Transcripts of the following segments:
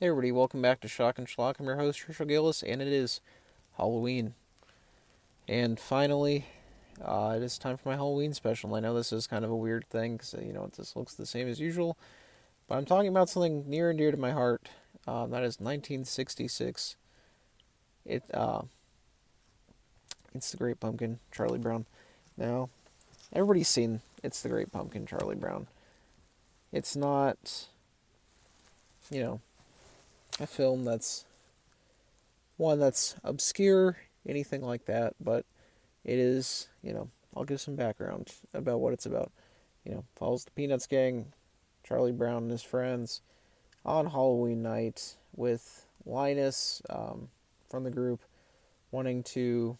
Hey everybody, welcome back to Schlock and Schlock. I'm your host, Herschel Gillis, and it is Halloween. And finally, it is time for my Halloween special. I know this is kind of a weird thing because, it just looks the same as usual, but I'm talking about something near and dear to my heart. That is 1966. It, uh, it's the Great Pumpkin, Charlie Brown. Now, everybody's seen It's the Great Pumpkin, Charlie Brown. It's not, you know, a film that's one that's obscure, anything like that, but it is, I'll give some background about what it's about. Follows the Peanuts gang, Charlie Brown and his friends, on Halloween night with Linus from the group wanting to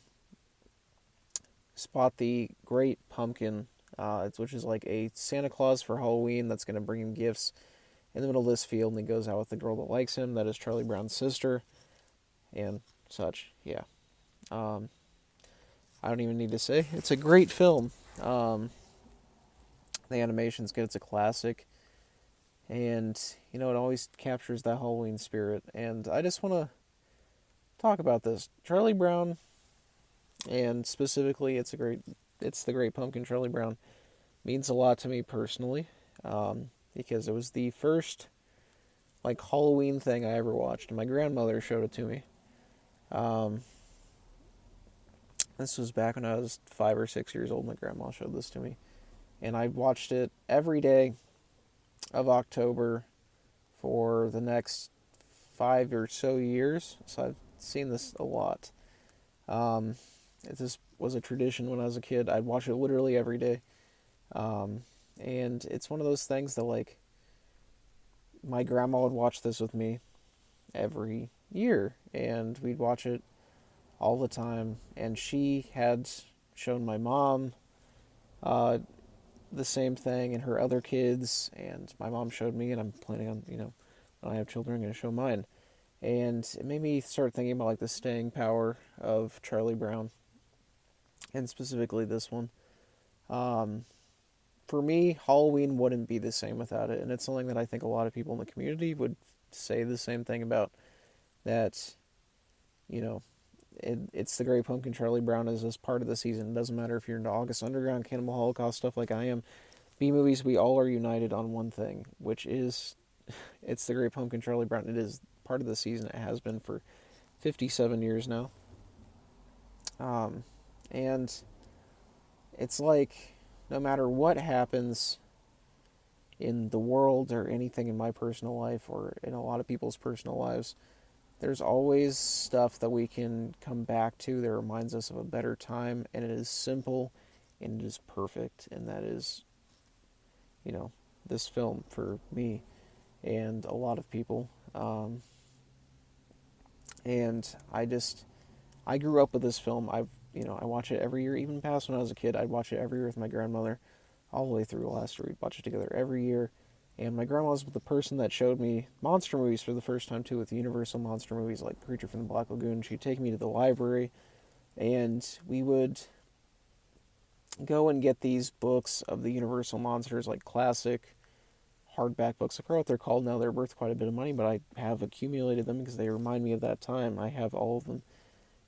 spot the Great Pumpkin, which is like a Santa Claus for Halloween that's going to bring him gifts in the middle of this field, and he goes out with the girl that likes him, that is Charlie Brown's sister, and such. Yeah. Um, I don't even need to say. It's a great film. The animation's good. It's a classic. And, it always captures that Halloween spirit. And I just want to talk about this. Charlie Brown, and specifically, it's the Great Pumpkin Charlie Brown, means a lot to me personally. Because it was the first, like, Halloween thing I ever watched. And my grandmother showed it to me. Um, this was back when I was 5 or 6 years old. My grandma showed this to me. And I watched it every day of October for the next 5 or so years. So I've seen this a lot. Um, this was a tradition when I was a kid. I'd watch it literally every day. Um, and it's one of those things that, like, my grandma would watch this with me every year, and we'd watch it all the time. And she had shown my mom uh, the same thing and her other kids, and my mom showed me, and I'm planning on, when I have children, I'm going to show mine. And it made me start thinking about, like, the staying power of Charlie Brown, and specifically this one. Um, for me, Halloween wouldn't be the same without it, and it's something that I think a lot of people in the community would say the same thing about. That, you know, it's the Great Pumpkin. Charlie Brown is this part of the season. It doesn't matter if you're into August Underground, Cannibal Holocaust stuff like I am. B movies, we all are united on one thing, which is it's the Great Pumpkin Charlie Brown. It is part of the season. It has been for 57 years now. Um, and it's like no matter what happens in the world or anything in my personal life or in a lot of people's personal lives, there's always stuff that we can come back to that reminds us of a better time, and it is simple and it is perfect, and that is, you know, this film for me and a lot of people. And I grew up with this film. I watch it every year, even past when I was a kid. I'd watch it every year with my grandmother, all the way through last year. We'd watch it together every year. And my grandma was the person that showed me monster movies for the first time too, with the Universal monster movies like Creature from the Black Lagoon. She'd take me to the library, and we would go and get these books of the Universal monsters, like classic hardback books. I forgot what they're called now. They're worth quite a bit of money, but I have accumulated them because they remind me of that time. I have all of them.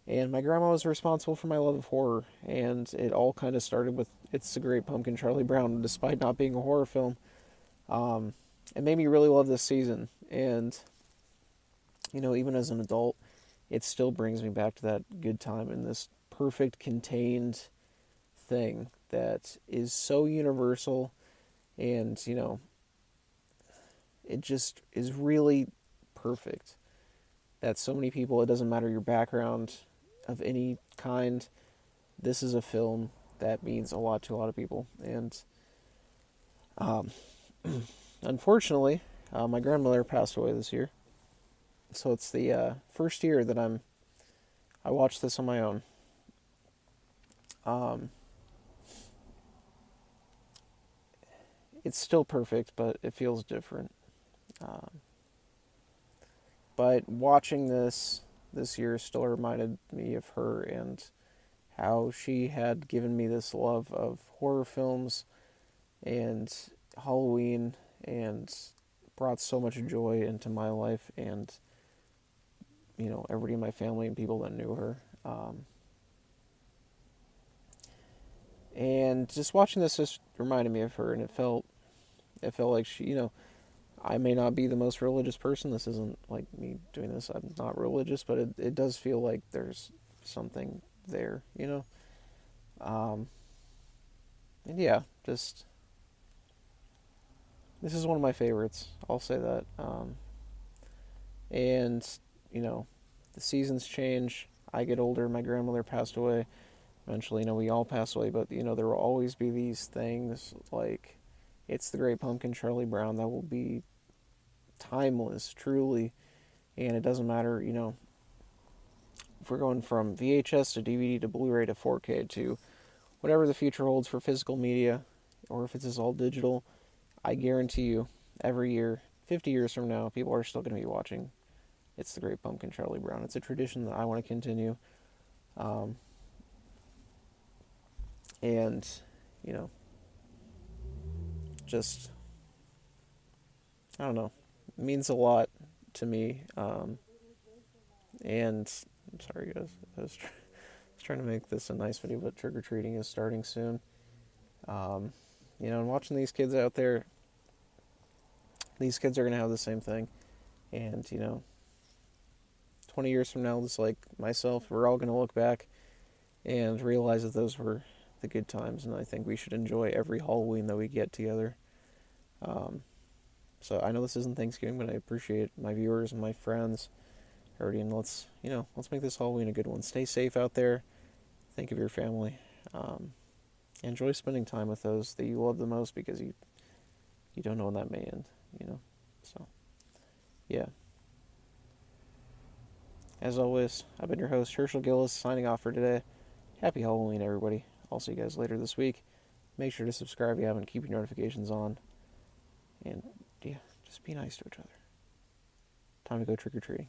And my grandma was responsible for my love of horror, and it all kind of started with It's the Great Pumpkin Charlie Brown, despite not being a horror film. Um, it made me really love this season, and, even as an adult, it still brings me back to that good time and this perfect contained thing that is so universal, and, it just is really perfect. That so many people, it doesn't matter your background of any kind, this is a film that means a lot to a lot of people. And um, unfortunately, my grandmother passed away this year, so it's the first year that I watched this on my own. Um, it's still perfect, but it feels different. Um, but watching this year still reminded me of her and how she had given me this love of horror films and Halloween and brought so much joy into my life and, everybody in my family and people that knew her. And just watching this just reminded me of her, and it felt like she, I may not be the most religious person. This isn't like me doing this. I'm not religious, but it does feel like there's something there. Um, and yeah, just this is one of my favorites. I'll say that. And you know, the seasons change. I get older. My grandmother passed away. Eventually, we all pass away. But there will always be these things like it's the Great Pumpkin, Charlie Brown, that will be timeless, truly. And it doesn't matter, if we're going from VHS to DVD to Blu-ray to 4K to whatever the future holds for physical media, or if it's just all digital. I guarantee you, every year, 50 years from now, people are still going to be watching It's the Great Pumpkin, Charlie Brown. It's a tradition that I want to continue. Um, and, you know, just, I don't know, it means a lot to me. And, I'm sorry, guys. I was trying to make this a nice video, but trick-or-treating is starting soon. Um, and watching these kids out there, these kids are going to have the same thing. And, 20 years from now, just like myself, we're all going to look back and realize that those were the good times. And I think we should enjoy every Halloween that we get together. So I know this isn't Thanksgiving, but I appreciate my viewers and my friends already. And let's make this Halloween a good one. Stay safe out there. Think of your family. Enjoy spending time with those that you love the most, because you don't know when that may end. So, yeah. As always, I've been your host, Herschel Gillis, signing off for today. Happy Halloween, everybody. I'll see you guys later this week. Make sure to subscribe if you haven't, keep your notifications on. And, yeah, just be nice to each other. Time to go trick-or-treating.